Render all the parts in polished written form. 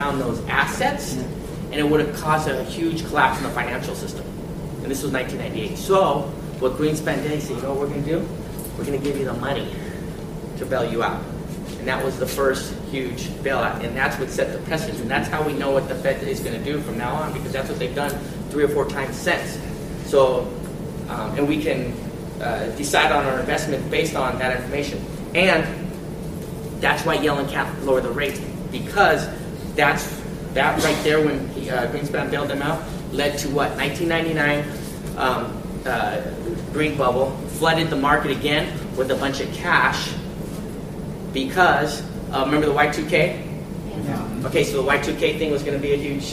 down those assets, and it would have caused a huge collapse in the financial system. And this was 1998. So what Greenspan did, he said, you know what we're going to do? We're going to give you the money to bail you out. And that was the first huge bailout, and that's what set the precedent. And that's how we know what the Fed is going to do from now on, because that's what they've done 3 or 4 times since. So, and we can decide on our investment based on that information. And that's why Yellen can't lower the rates, because that right there, when Greenspan bailed them out, led to what? 1999 green bubble, flooded the market again with a bunch of cash. Because, remember the Y2K? Yeah. Okay, so the Y2K thing was going to be a huge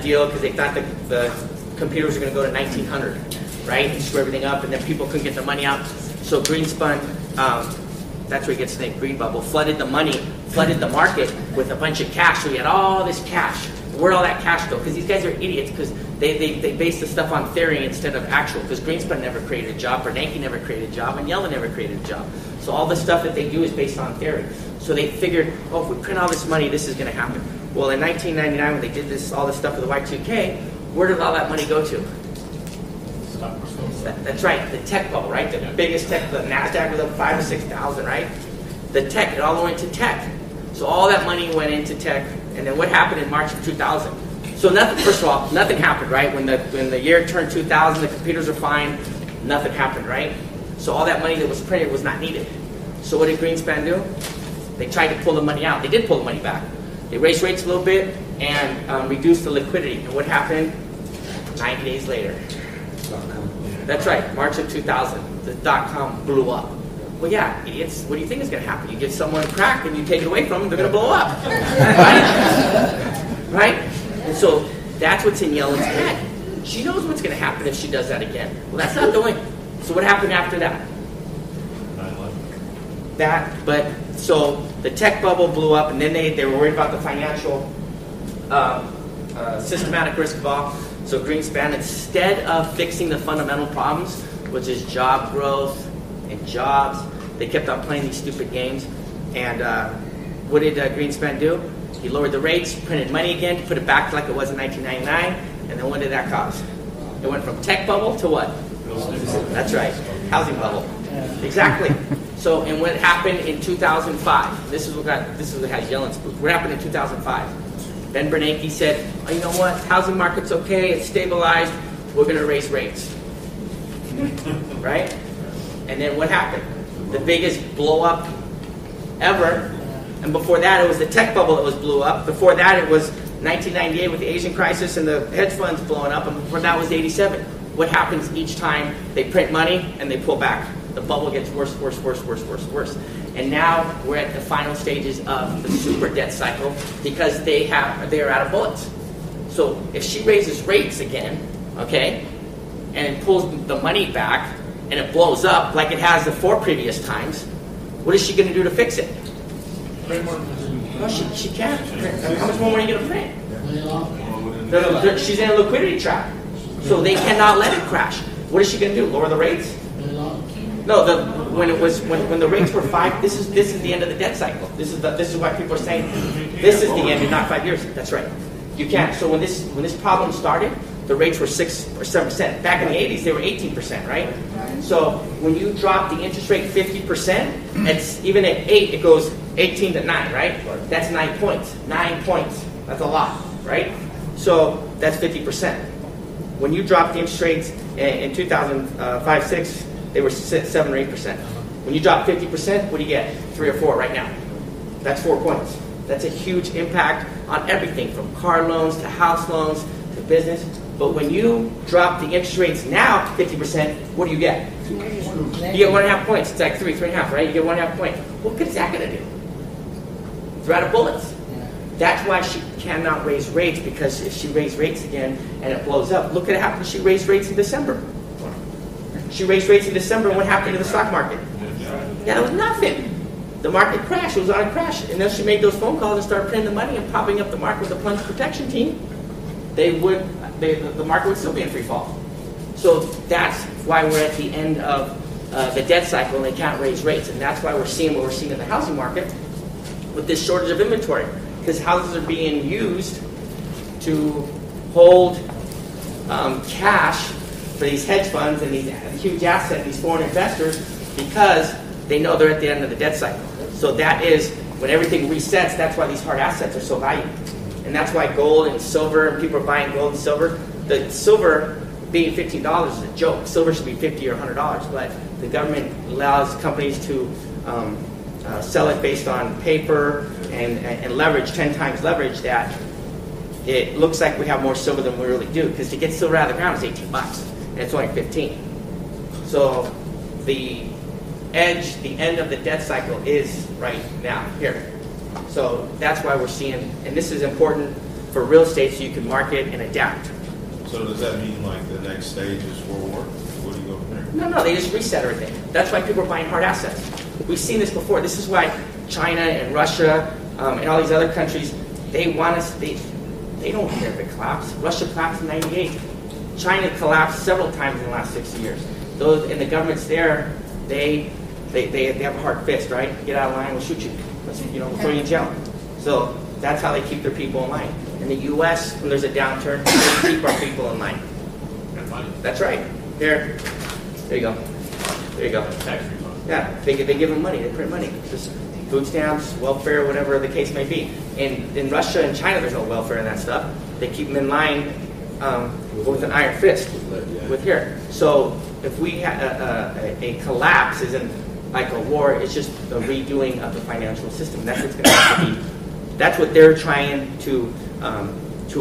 deal because they thought that the computers were going to go to 1900, right? And screw everything up, and then people couldn't get their money out. So Greenspan, that's where he gets the name green bubble, flooded the market with a bunch of cash. So we had all this cash. Where'd all that cash go? Because these guys are idiots, because they base the stuff on theory instead of actual. Because Greenspan never created a job, Bernanke never created a job, and Yellen never created a job. So all the stuff that they do is based on theory. So they figured, oh, if we print all this money, this is going to happen. Well, in 1999, when they did all this stuff with the Y2K, where did all that money go to? That's right, the tech bubble, right? The biggest tech, the NASDAQ was up 5,000 or 6,000, right? The tech, it all went to tech. So all that money went into tech. And then what happened in March of 2000? So nothing. First of all, nothing happened, right? When the year turned 2000, the computers were fine. Nothing happened, right? So all that money that was printed was not needed. So what did Greenspan do? They tried to pull the money out. They did pull the money back. They raised rates a little bit and reduced the liquidity. And what happened? 90 days later. That's right, March of 2000. The dot-com blew up. Well, yeah, idiots. What do you think is going to happen? You give someone crack and you take it away from them, they're going to blow up. Right? Right? And so that's what's in Yellen's head. She knows what's going to happen if she does that again. Well, that's not the way. So what happened after that? So the tech bubble blew up, and then they were worried about the financial systematic risk of all. So Greenspan, instead of fixing the fundamental problems, which is job growth and jobs, they kept on playing these stupid games. And what did Greenspan do? He lowered the rates, printed money again to put it back like it was in 1999, and then what did that cause? It went from tech bubble to what? That's right, housing bubble. Exactly. So, and what happened in 2005? This is what has Yellen spooked. What happened in 2005? Ben Bernanke said, oh, you know what? Housing market's okay. It's stabilized. We're going to raise rates. Right? And then what happened? The biggest blow up ever. And before that, it was the tech bubble that was blew up. Before that, it was 1998 with the Asian crisis and the hedge funds blowing up. And before that was 87. What happens each time they print money and they pull back? The bubble gets worse, worse, worse, worse, worse, worse. And now we're at the final stages of the super debt cycle because they are out of bullets. So if she raises rates again, okay, and pulls the money back and it blows up like it has the 4 previous times, what is she going to do to fix it? No, she can't. How much more money are you going to print? She's in a liquidity trap. So they cannot let it crash. What is she going to do? Lower the rates? No, when the rates were 5, this is the end of the debt cycle. This is why people are saying this is the end and not 5 years. That's right. You can't. So when this problem started, the rates were 6 or 7%. Back in the 80s, they were 18%, right? So when you drop the interest rate 50%, it's even at 8, it goes 18 to 9, right? That's 9 points. 9 points. That's a lot, right? So that's 50%. When you drop the interest rates in 2005-6, they were 7 or 8%. When you drop 50%, what do you get? 3 or 4 right now. That's 4 points. That's a huge impact on everything from car loans to house loans to business. But when you drop the interest rates now 50%, what do you get? You get 1.5 points. It's like 3.5, right? You get 1.5 point. What good is that going to do? They're out of bullets. That's why she cannot raise rates, because if she raised rates again and it blows up, look at what happened. She raised rates in December. She raised rates in December, and what happened to the stock market? Yeah, there was nothing. The market crashed. It was on a crash. And then she made those phone calls and started printing the money and popping up the market with a plunge protection team. The market would still be in free fall. So that's why we're at the end of the debt cycle and they can't raise rates. And that's why we're seeing what we're seeing in the housing market with this shortage of inventory. because houses are being used to hold cash for these hedge funds and these huge assets, these foreign investors, because they know they're at the end of the debt cycle. So that is, when everything resets, that's why these hard assets are so valuable. And that's why gold and silver, and people are buying gold and silver. The silver being $15 is a joke. Silver should be $50 or $100, but the government allows companies to sell it based on paper and leverage, 10 times leverage, that it looks like we have more silver than we really do. Because to get silver out of the ground is 18 bucks, and it's only 15. So the end of the debt cycle is right now, here. So that's why we're seeing, and this is important for real estate so you can market and adapt. So does that mean like the next stage is World War? Where do you go from there? No, they just reset everything. That's why people are buying hard assets. We've seen this before. This is why China and Russia and all these other countries, they want us, they don't care if it collapses. Russia collapsed in '98. China collapsed several times in the last 60 years. Those, and the governments there, they have a hard fist, right? Get out of line, we'll shoot you. We'll throw you in jail. So that's how they keep their people in line. In the U.S., when there's a downturn, they keep our people in line. That's right. There you go. There you go. Tax refund. Yeah, they give them money. They print money. Just food stamps, welfare, whatever the case may be. In Russia and China, there's no welfare and that stuff. They keep them in line with an iron fist. With here. So if we have a collapse, isn't like a war, it's just a redoing of the financial system. That's what's going to have to be. That's what they're trying to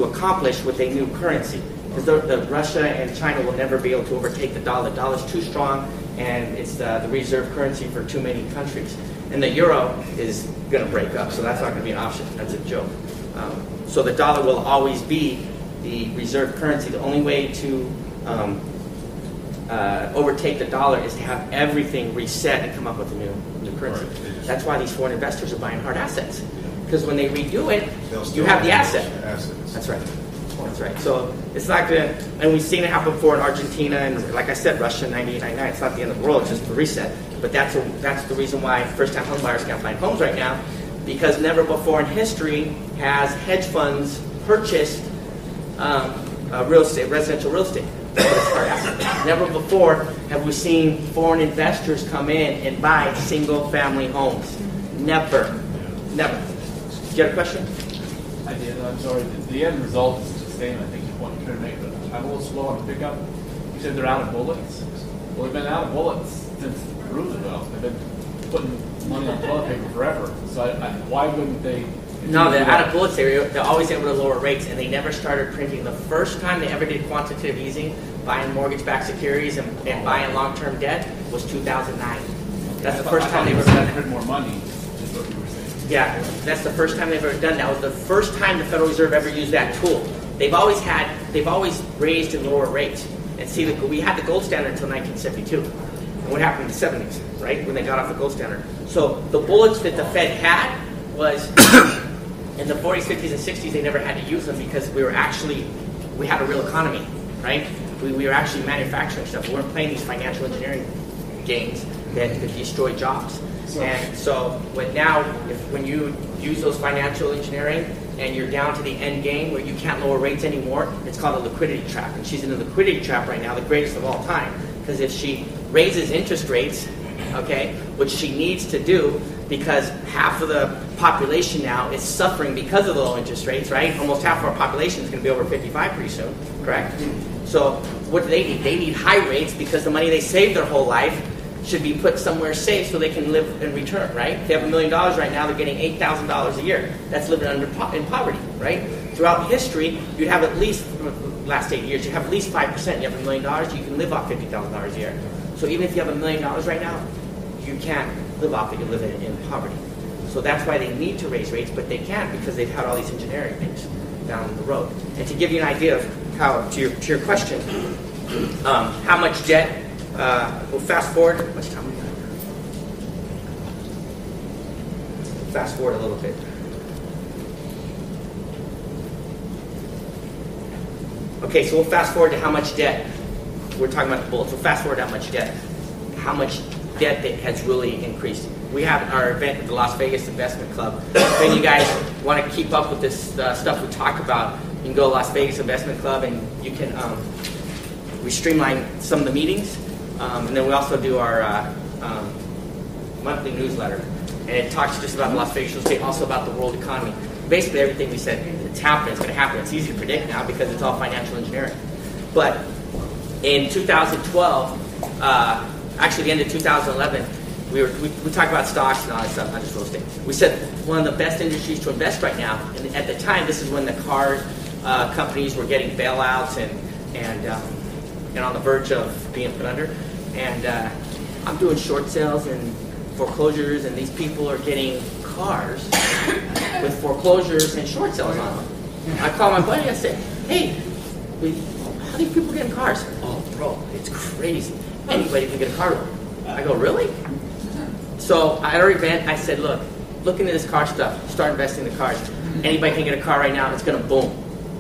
accomplish with a new currency. Because the Russia and China will never be able to overtake the dollar. The dollar's too strong, and it's the reserve currency for too many countries. And the euro is going to break up, so that's not going to be an option. That's a joke. So the dollar will always be the reserve currency. The only way to overtake the dollar is to have everything reset and come up with a new currency. Right. That's why these foreign investors are buying hard assets. Because when they redo it, you have the asset. That's right. That's right. So it's not going to, and we've seen it happen before in Argentina, and like I said, Russia, 98, 99. It's not the end of the world, it's just the reset. But that's the reason why first-time home buyers can't find homes right now, because never before in history has hedge funds purchased real estate, residential real estate. Never before have we seen foreign investors come in and buy single-family homes. Never. Never. Do you have a question? I did. I'm sorry. The end result is the same. I think you want to make it. I'm a little slow on the pickup. You said they're out of bullets. Well, they've been out of bullets since Roosevelt. They've been putting money on toilet paper forever. So why wouldn't they? No, they're out of bullets. They're always able to lower rates, and they never started printing. The first time they ever did quantitative easing, buying mortgage-backed securities and buying long-term debt, was 2009. That's the first time they ever done that. More money, is what you were saying. Yeah, that's the first time they've ever done that. It was the first time the Federal Reserve ever used that tool. They've always raised and lowered rates. And see, we had the gold standard until 1972. And what happened in the 70s, right, when they got off the gold standard? So the bullets that the Fed had was in the 40s, 50s, and 60s, they never had to use them because we had a real economy, right? We were actually manufacturing stuff. We weren't playing these financial engineering games that destroy jobs. And so when you use those financial engineering and you're down to the end game where you can't lower rates anymore, it's called a liquidity trap. And she's in a liquidity trap right now, the greatest of all time. Because if she raises interest rates, okay, which she needs to do because half of the population now is suffering because of the low interest rates, right? Almost half of our population is going to be over 55 pretty soon, correct? So what do they need? They need high rates because the money they saved their whole life should be put somewhere safe so they can live in return, right? If they have $1 million right now, they're getting $8,000 a year. That's living in poverty, right? Throughout history, you'd have at least, last 8 years, you have at least 5%. You have $1 million, you can live off $50,000 a year. So even if you have $1 million right now, you can't live off it, you live in poverty. So that's why they need to raise rates, but they can't because they've had all these engineering things down the road. And to give you an idea of how, to your question, how much debt, we'll fast forward. How much time we got? Fast forward a little bit. Okay, so we'll fast forward to how much debt. We're talking about the bullets. We'll fast forward to how much debt. How much debt that has really increased. we have our event at the Las Vegas Investment Club. If you guys want to keep up with this stuff we talk about, you can go to Las Vegas Investment Club, and you can we streamline some of the meetings, and then we also do our monthly newsletter, and it talks just about the Las Vegas real estate, also about the world economy. Basically, everything we said, it's happening, it's going to happen. It's easy to predict now because it's all financial engineering. But in 2012, actually the end of 2011, we talked about stocks and all that stuff, not just real estate. We said one of the best industries to invest right now, and at the time, this is when the car companies were getting bailouts and on the verge of being put under. And I'm doing short sales and foreclosures, and these people are getting cars with foreclosures and short sales on them. I call my buddy, I say, hey, how do people getting cars? Oh, bro, it's crazy. Anybody can get a car loan. I go, really? So at our event, I said, look into this car stuff. Start investing in the cars. Anybody can get a car right now, and it's going to boom.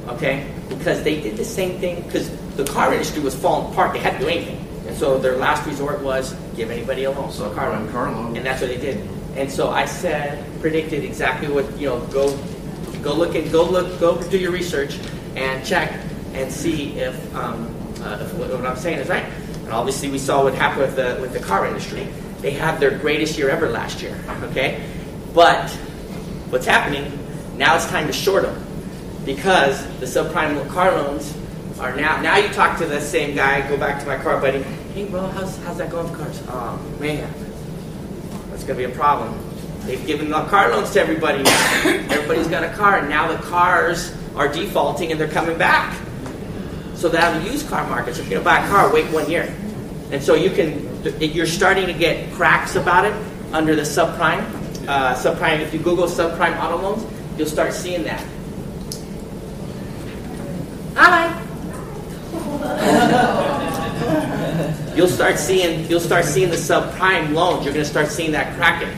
Okay? Because they did the same thing, because the car industry was falling apart. They hadn't do anything. And so their last resort was give anybody a loan. So a car loan. And that's what they did. And so I predicted exactly what, go do your research and check and see if what I'm saying is right. And obviously we saw what happened with the car industry. They had their greatest year ever last year, okay? But what's happening, now it's time to short them, because the subprime car loans are now you talk to the same guy, go back to my car buddy, hey bro, how's that going with cars? Oh man, that's going to be a problem. They've given the car loans to everybody now. Everybody's got a car, and now the cars are defaulting and they're coming back. So they have a used car market. So if you're going to buy a car, wait 1 year. And so you're starting to get cracks about it under the subprime. Subprime. If you Google subprime auto loans, you'll start seeing that. Hi. You'll start seeing the subprime loans. You're going to start seeing that cracking.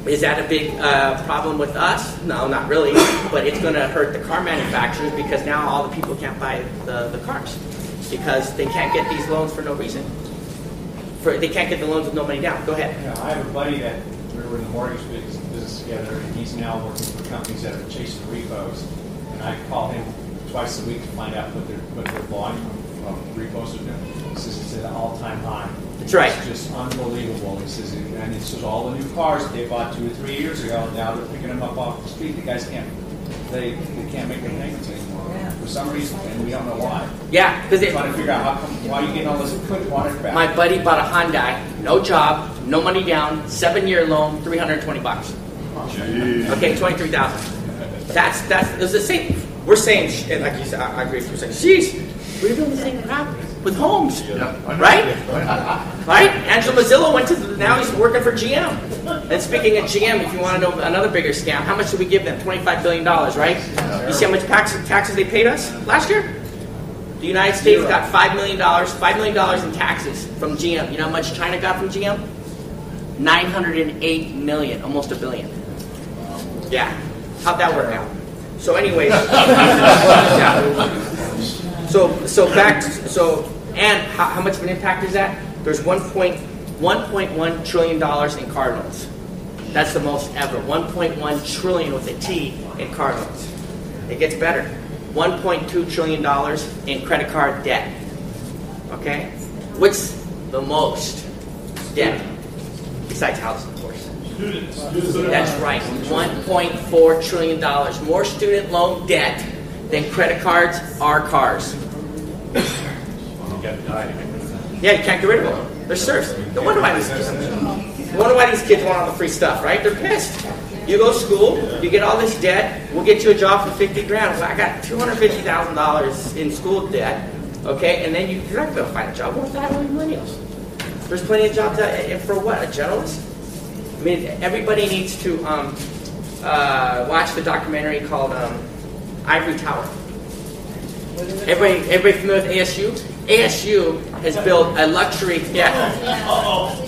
Is that a big problem with us? No, not really. But it's going to hurt the car manufacturers, because now all the people can't buy the cars because they can't get these loans for no reason. They can't get the loans with no money down. Go ahead. Yeah, I have a buddy that we were in the mortgage business together, and he's now working for companies that are chasing repos. And I call him twice a week to find out what their volume of repos are doing. He says it's at an all-time high. That's right. It's just unbelievable. He says, and it's just all the new cars that they bought 2 or 3 years ago. Now they're picking them up off the street. The guys can't make their payments anymore for some reason, and we don't know why. Yeah, because they're trying to figure out why you getting all this quick water back. My buddy bought a Hyundai, no job, no money down, 7-year loan, $320. Jeez. Okay, $23,000. That's the same. We're saying, and like you said, I agree with you. We're saying, geez, we're doing the same crap with homes, right? Right? Angelo Mazzillo now he's working for GM. And speaking of GM, if you want to know another bigger scam, how much did we give them? $25 billion, right? You see how much taxes they paid us last year? The United States got $5 million in taxes from GM. You know how much China got from GM? $908 million, almost $1 billion. Yeah. How'd that work out? So anyways, yeah. And how much of an impact is that? There's $1.1 trillion in car loans. That's the most ever. 1.1 trillion with a T in car loans. It gets better. $1.2 trillion in credit card debt. Okay? What's the most debt? Besides housing, of course. That's right. $1.4 trillion. More student loan debt than credit cards are cars. Yeah, you can't get rid of them. They're serfs. No wonder why these kids want all the free stuff, right? They're pissed. You go to school, you get all this debt, we'll get you a job for $50,000. Well, I got $250,000 in school debt, okay? And then you're not going to find a job. What's that on millennials? There's plenty of jobs out, for what? A generalist? I mean, everybody needs to watch the documentary called Ivory Tower. Everybody familiar with ASU? ASU has built a luxury.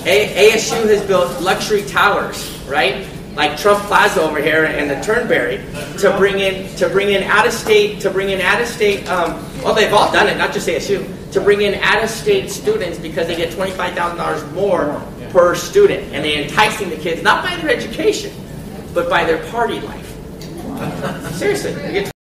ASU has built luxury towers, right? Like Trump Plaza over here and the Turnberry, to bring in out of state. Well, they've all done it, not just ASU. To bring in out of state students because they get $25,000 more per student, and they're enticing the kids not by their education, but by their party life. Seriously, you get